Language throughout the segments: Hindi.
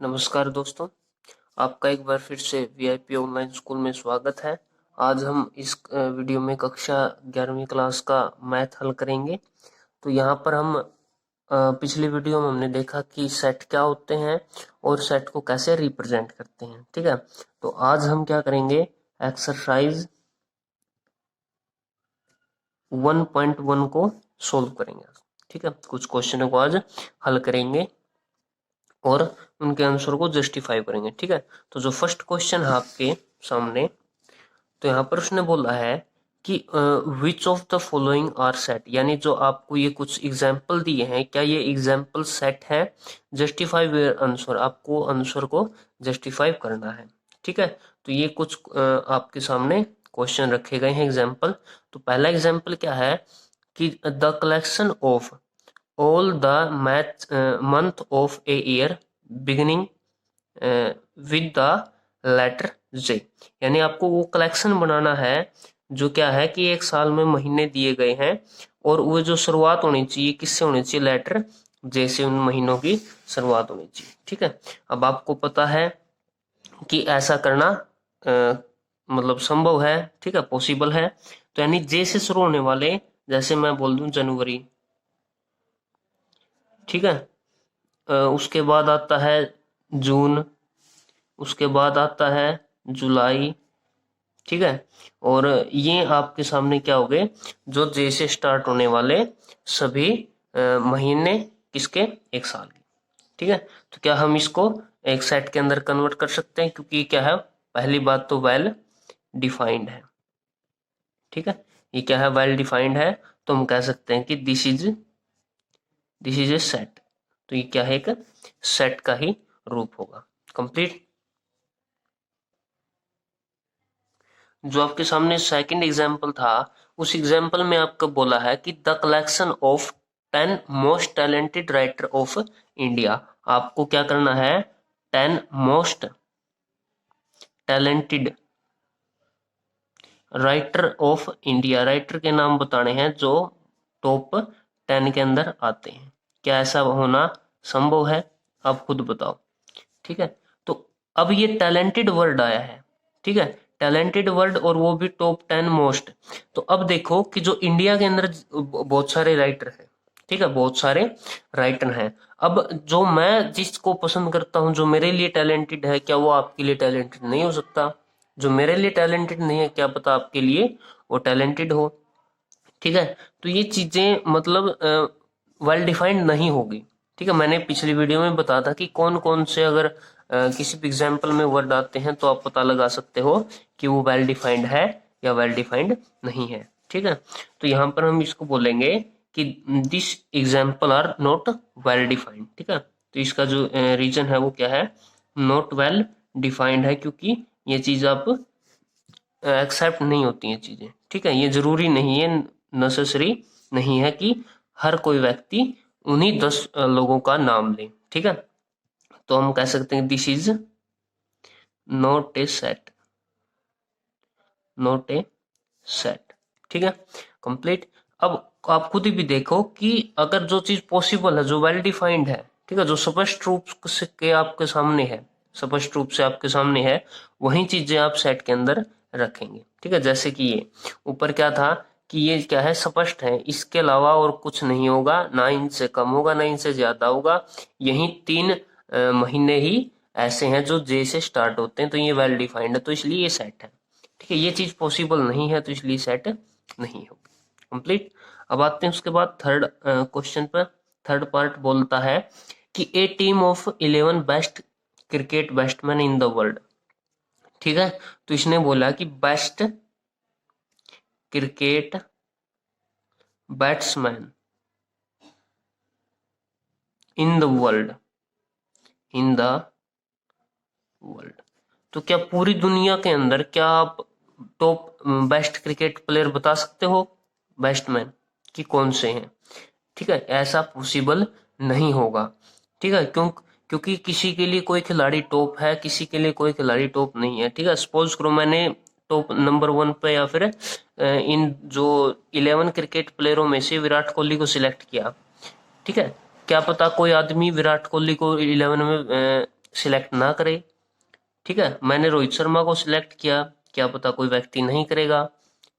नमस्कार दोस्तों, आपका एक बार फिर से वीआईपी ऑनलाइन स्कूल में स्वागत है। आज हम इस वीडियो में कक्षा 11वीं क्लास का मैथ हल करेंगे। तो यहाँ पर हम पिछली वीडियो में हमने देखा कि सेट क्या होते हैं और सेट को कैसे रिप्रेजेंट करते हैं। ठीक है, तो आज हम क्या करेंगे, एक्सरसाइज 1.1 को सोल्व करेंगे। ठीक है, कुछ क्वेश्चनों को आज हल करेंगे और उनके आंसर को जस्टिफाई करेंगे। ठीक है, तो जो फर्स्ट क्वेश्चन है आपके सामने, तो यहाँ पर उसने बोला है कि which of the following are set, यानी जो आपको ये कुछ एग्जाम्पल दिए हैं, क्या ये एग्जाम्पल सेट है। जस्टिफाई वेयर आंसर, आपको आंसर को जस्टिफाई करना है। ठीक है, तो ये कुछ आपके सामने क्वेश्चन रखे गए हैं एग्जाम्पल। तो पहला एग्जाम्पल क्या है कि the collection of all the month of a year beginning with the letter J, यानी आपको वो कलेक्शन बनाना है जो क्या है कि एक साल में महीने दिए गए हैं और वो जो शुरुआत होनी चाहिए किससे होनी चाहिए, लेटर J से उन महीनों की शुरुआत होनी चाहिए। ठीक है, अब आपको पता है कि ऐसा करना मतलब संभव है। ठीक है, पॉसिबल है। तो यानी J से शुरू होने वाले, जैसे मैं बोल दूं जनवरी, ठीक है, उसके बाद आता है जून, उसके बाद आता है जुलाई। ठीक है, और ये आपके सामने क्या हो गए, जो जे से स्टार्ट होने वाले सभी महीने किसके, एक साल के। ठीक है, तो क्या हम इसको एक सेट के अंदर कन्वर्ट कर सकते हैं, क्योंकि क्या है, पहली बात तो वेल डिफाइंड है। ठीक है, ये क्या है, वेल डिफाइंड है, तो हम कह सकते हैं कि दिस इज ए सेट। तो ये क्या है, एक सेट का ही रूप होगा। कंप्लीट। जो आपके सामने सेकंड एग्जाम्पल था, उस एग्जाम्पल में आपको बोला है कि the collection of 10 most talented writer of India. आपको क्या करना है, 10 most talented writer of India, writer के नाम बताने हैं जो टॉप 10 के अंदर आते हैं। क्या ऐसा होना संभव है, आप खुद बताओ। ठीक है, तो अब ये टैलेंटेड वर्ड आया है। ठीक है, टैलेंटेड वर्ड और वो भी टॉप 10 मोस्ट। तो अब देखो कि जो इंडिया के अंदर बहुत सारे राइटर हैं। ठीक है, बहुत सारे राइटर हैं। अब जो मैं जिसको पसंद करता हूं, जो मेरे लिए टैलेंटेड है, क्या वो आपके लिए टैलेंटेड नहीं हो सकता। जो मेरे लिए टैलेंटेड नहीं है, क्या पता आपके लिए वो टैलेंटेड हो। ठीक है, तो ये चीजें मतलब वेल डिफाइंड नहीं होगी। ठीक है, मैंने पिछली वीडियो में बताया था कि कौन कौन से अगर किसी भी एग्जाम्पल में वर्ड आते हैं तो आप पता लगा सकते हो कि वो वेल डिफाइंड है या वेल डिफाइंड नहीं है। ठीक है, तो यहाँ पर हम इसको बोलेंगे कि this example are not well defined. ठीक है, तो इसका जो रीजन है वो क्या है, नॉट वेल डिफाइंड है, क्योंकि ये चीज आप एक्सेप्ट नहीं होती हैं चीजें। ठीक है, ये जरूरी नहीं है, नेसेसरी नहीं है कि हर कोई व्यक्ति उन्हीं 10 लोगों का नाम ले। ठीक है, तो हम कह सकते हैं this is not a set, not a set. ठीक है, कंप्लीट। अब आप खुद ही भी देखो कि अगर जो चीज पॉसिबल है, जो वेल डिफाइंड है, ठीक है, जो स्पष्ट रूप से के आपके सामने है, स्पष्ट रूप से आपके सामने है, वही चीजें आप सेट के अंदर रखेंगे। ठीक है, जैसे कि ये ऊपर क्या था कि ये क्या है, स्पष्ट है, इसके अलावा और कुछ नहीं होगा, ना इनसे कम होगा ना इनसे ज्यादा होगा। यही 3 महीने ही ऐसे हैं जो जे से स्टार्ट होते हैं, तो ये वेल डिफाइंड है, तो इसलिए ये सेट है। ठीक है, ये चीज पॉसिबल नहीं है, तो इसलिए सेट नहीं होगी। कंप्लीट। अब आते हैं उसके बाद थर्ड क्वेश्चन पर। थर्ड पार्ट बोलता है कि a team of 11 best cricket batsman in the world. ठीक है, तो इसने बोला कि best cricket batsman in the world, in the world. तो क्या पूरी दुनिया के अंदर क्या आप टॉप बेस्ट क्रिकेट प्लेयर बता सकते हो, बैट्समैन कि कौन से हैं। ठीक है, ऐसा पॉसिबल नहीं होगा। ठीक है, क्योंकि किसी के लिए कोई खिलाड़ी टॉप है, किसी के लिए कोई खिलाड़ी टॉप नहीं है। ठीक है, सपोज करो मैंने टॉप नंबर 1 पे या फिर इन जो 11 क्रिकेट प्लेयरों में से विराट कोहली को सिलेक्ट किया। ठीक है, क्या पता कोई आदमी विराट कोहली को 11 में सिलेक्ट ना करे, ठीक है। मैंने रोहित शर्मा को सिलेक्ट किया, क्या पता कोई व्यक्ति नहीं करेगा,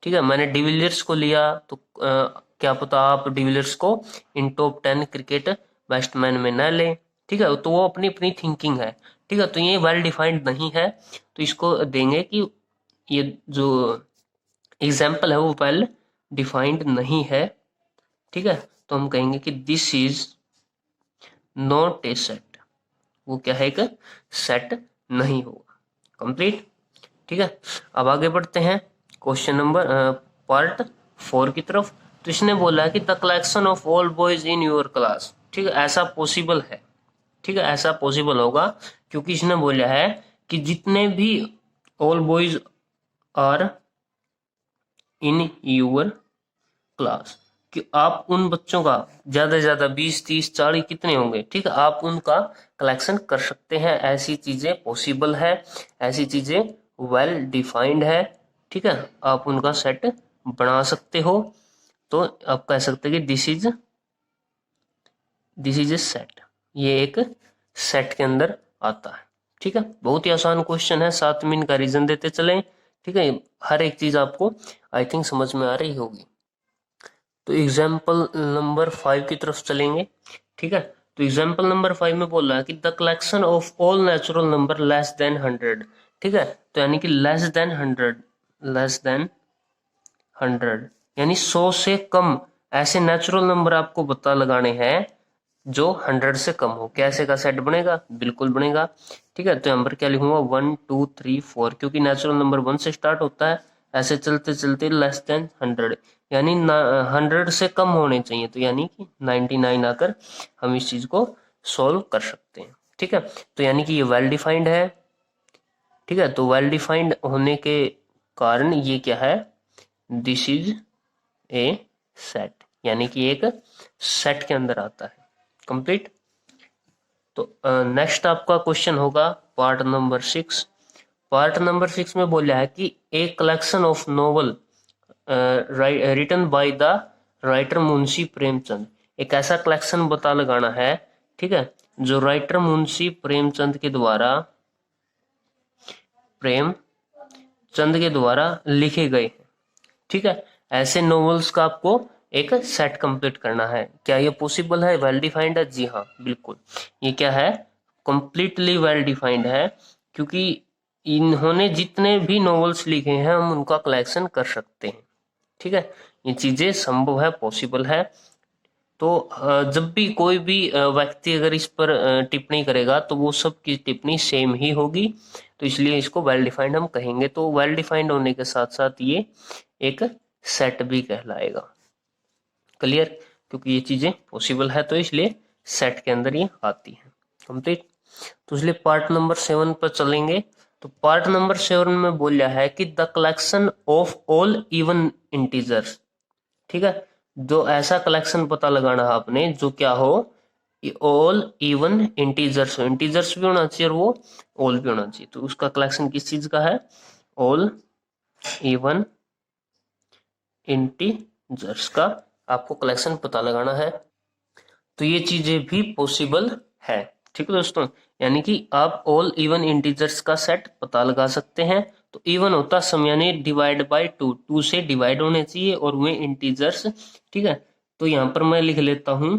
ठीक है। मैंने डिविलियर्स को लिया तो क्या पता आप डिविलियर्स को इन टॉप 10 क्रिकेट बैट्समैन में न ले, ठीक है। तो वो अपनी अपनी थिंकिंग है, ठीक है। तो ये वेल डिफाइंड नहीं है, तो इसको देंगे कि ये जो एग्जाम्पल है वो वेल डिफाइंड नहीं है, ठीक है। तो हम कहेंगे कि this is not a set, वो क्या है, एक सेट नहीं होगा। कंप्लीट, ठीक है। अब आगे बढ़ते हैं क्वेश्चन नंबर पार्ट 4 की तरफ। तो इसने बोला है कि the collection of all boys in your class, ठीक है। ऐसा पॉसिबल है, ठीक है, ऐसा पॉसिबल होगा क्योंकि इसने बोला है कि जितने भी all boys are in your class, कि आप उन बच्चों का ज्यादा से ज्यादा 20 30 40 कितने होंगे, ठीक है, आप उनका कलेक्शन कर सकते हैं। ऐसी चीजें पॉसिबल है, ऐसी चीजें वेल डिफाइंड है, ठीक है। आप उनका सेट बना सकते हो, तो आप कह सकते हैं कि दिस इज ए सेट, ये एक सेट के अंदर आता है, ठीक है। बहुत ही आसान क्वेश्चन है, 7 मिनट का रीजन देते चले, ठीक है। हर एक चीज आपको आई थिंक समझ में आ रही होगी। तो एग्जाम्पल नंबर 5 की तरफ चलेंगे, ठीक है। तो एग्जाम्पल नंबर 5 में बोल रहा है कि the collection of all natural number less than 100, ठीक है। तो यानी कि लेस देन 100 यानी 100 से कम ऐसे नेचुरल नंबर आपको पता लगाने हैं जो 100 से कम हो। कैसे का सेट बनेगा, बिल्कुल बनेगा, ठीक है। तो यहाँ पर क्या लिखूंगा 1 2 3 4, क्योंकि नेचुरल नंबर 1 से स्टार्ट होता है, ऐसे चलते चलते लेस देन 100 यानी 100 से कम होने चाहिए, तो यानी कि 99 आकर हम इस चीज को सोल्व कर सकते हैं, ठीक है। तो यानी कि ये वेल डिफाइंड है, ठीक है। तो वेल डिफाइंड होने के कारण ये क्या है, दिस इज ए सेट, यानी कि एक सेट के अंदर आता है। कंप्लीट। तो नेक्स्ट आपका क्वेश्चन होगा पार्ट नंबर 6। पार्ट नंबर 6 में बोला है कि a collection of novel written by the writer Munshi Premchand, एक ऐसा कलेक्शन पता लगाना है, ठीक है, जो राइटर मुंशी प्रेमचंद के द्वारा लिखे गए हैं, ठीक है। ऐसे नॉवेल्स का आपको एक सेट कंप्लीट करना है। क्या ये पॉसिबल है, वेल डिफाइंड है? जी हाँ, बिल्कुल, ये क्या है, कंप्लीटली वेल डिफाइंड है, क्योंकि इन्होंने जितने भी नॉवेल्स लिखे हैं हम उनका कलेक्शन कर सकते हैं, ठीक है। ये चीजें संभव है, पॉसिबल है। तो जब भी कोई भी व्यक्ति अगर इस पर टिप्पणी करेगा तो वो सब की टिप्पणी सेम ही होगी, तो इसलिए इसको वेल डिफाइंड हम कहेंगे। तो वेल डिफाइंड होने के साथ साथ ये एक सेट भी कहलाएगा। क्लियर, क्योंकि ये चीजें पॉसिबल है तो इसलिए सेट के अंदर ये आती है। कंप्लीट। तो इसलिए पार्ट नंबर 7 पर चलेंगे। तो पार्ट नंबर 7 में बोला है कि the collection of all even integers, ठीक है, जो ऐसा कलेक्शन पता लगाना है आपने जो क्या हो, ऑल इवन इंटीजर्स हो, इंटीजर्स भी होना चाहिए और वो ऑल भी होना चाहिए। तो उसका कलेक्शन किस चीज का है, ऑल इवन इंटीजर्स का आपको कलेक्शन पता लगाना है। तो ये चीजें भी पॉसिबल है, ठीक है दोस्तों, यानी कि आप ऑल इवन इंटीजर्स का सेट पता लगा सकते हैं। तो इवन होता सम यानी डिवाइड बाय 2, 2 से डिवाइड होने चाहिए और वे इंटीजर्स, ठीक है। तो यहाँ पर मैं लिख लेता हूँ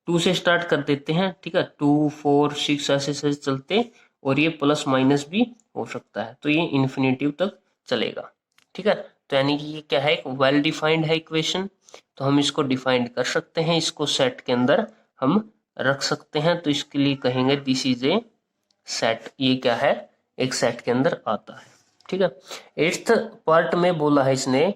2 से स्टार्ट कर देते हैं, ठीक है, 2 4 6 ऐसे ऐसे चलते, और ये प्लस माइनस भी हो सकता है, तो ये इन्फिनेटिव तक चलेगा, ठीक है। तो यानी कि ये क्या है, एक वेल डिफाइंड है इक्वेशन, तो हम इसको डिफाइंड कर सकते हैं, इसको सेट के अंदर हम रख सकते हैं। तो इसके लिए कहेंगे दिस इज ए सेट, ये क्या है, एक सेट के अंदर आता है, ठीक है। 8th पार्ट में बोला है इसने,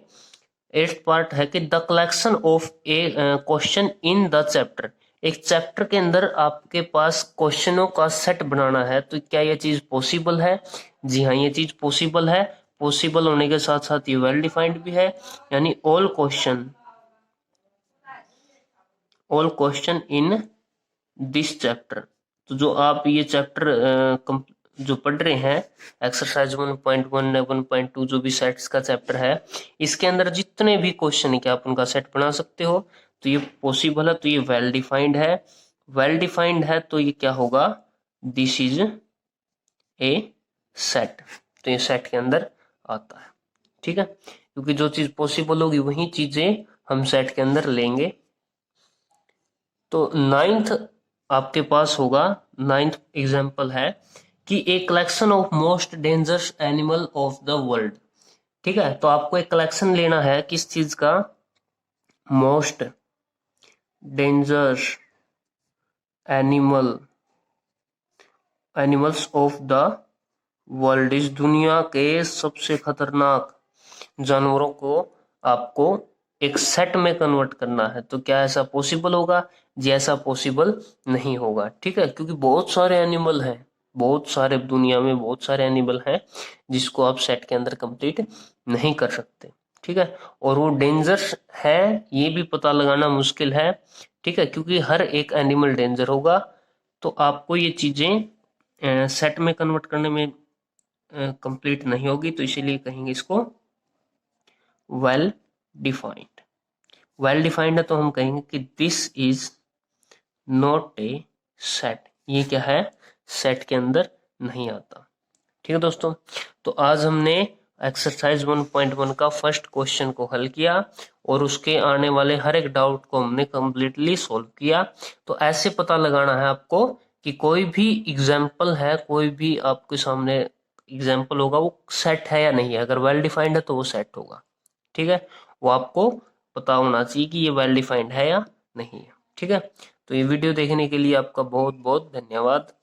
8th पार्ट है कि the collection of A question in the chapter, एक चैप्टर के अंदर आपके पास क्वेश्चनों का सेट बनाना है, तो क्या यह चीज पॉसिबल है? जी हाँ, ये चीज पॉसिबल है। पॉसिबल होने के साथ साथ ये वेल डिफाइंड भी है, यानी all question in this chapter. तो जो आप ये चैप्टर जो पढ़ रहे हैं, एक्सरसाइज 1.1 1.2 जो भी सेट्स का चैप्टर है, इसके अंदर जितने भी क्वेश्चन है क्या आप उनका सेट बना सकते हो, तो ये पॉसिबल है, तो ये वेल डिफाइंड है। वेल डिफाइंड है तो ये क्या होगा, दिस इज ए सेट। तो ये सेट के अंदर आता है, ठीक है, क्योंकि जो चीज पॉसिबल होगी वही चीजें हम सेट के अंदर लेंगे। तो नाइन्थ आपके पास होगा, नाइन्थ एग्जाम्पल है कि a collection of most dangerous animal of the world. ठीक है, तो आपको एक कलेक्शन लेना है किस चीज का, most dangerous animals of the world, इस दुनिया के सबसे खतरनाक जानवरों को आपको एक सेट में कन्वर्ट करना है। तो क्या ऐसा पॉसिबल होगा जी? ऐसा पॉसिबल नहीं होगा, ठीक है, क्योंकि बहुत सारे एनिमल हैं, बहुत सारे दुनिया में बहुत सारे एनिमल हैं जिसको आप सेट के अंदर कंप्लीट नहीं कर सकते, ठीक है। और वो डेंजरस है ये भी पता लगाना मुश्किल है, ठीक है, क्योंकि हर एक एनिमल डेंजर होगा। तो आपको ये चीजें सेट में कन्वर्ट करने में कंप्लीट नहीं होगी, तो इसीलिए कहेंगे इसको वेल डिफाइंड। वेल डिफाइंड है तो हम कहेंगे कि this is not a set, ये क्या है, सेट के अंदर नहीं आता, ठीक है दोस्तों। तो आज हमने एक्सरसाइज 1.1 का फर्स्ट क्वेश्चन को हल किया और उसके आने वाले हर एक डाउट को हमने कंप्लीटली सॉल्व किया। तो ऐसे पता लगाना है आपको कि कोई भी एग्जाम्पल है, कोई भी आपके सामने एग्जाम्पल होगा वो सेट है या नहीं है। अगर वेल डिफाइंड है तो वो सेट होगा, ठीक है, वो आपको पता होना चाहिए कि ये वेल डिफाइंड है या नहीं है, ठीक है। तो ये वीडियो देखने के लिए आपका बहुत बहुत धन्यवाद।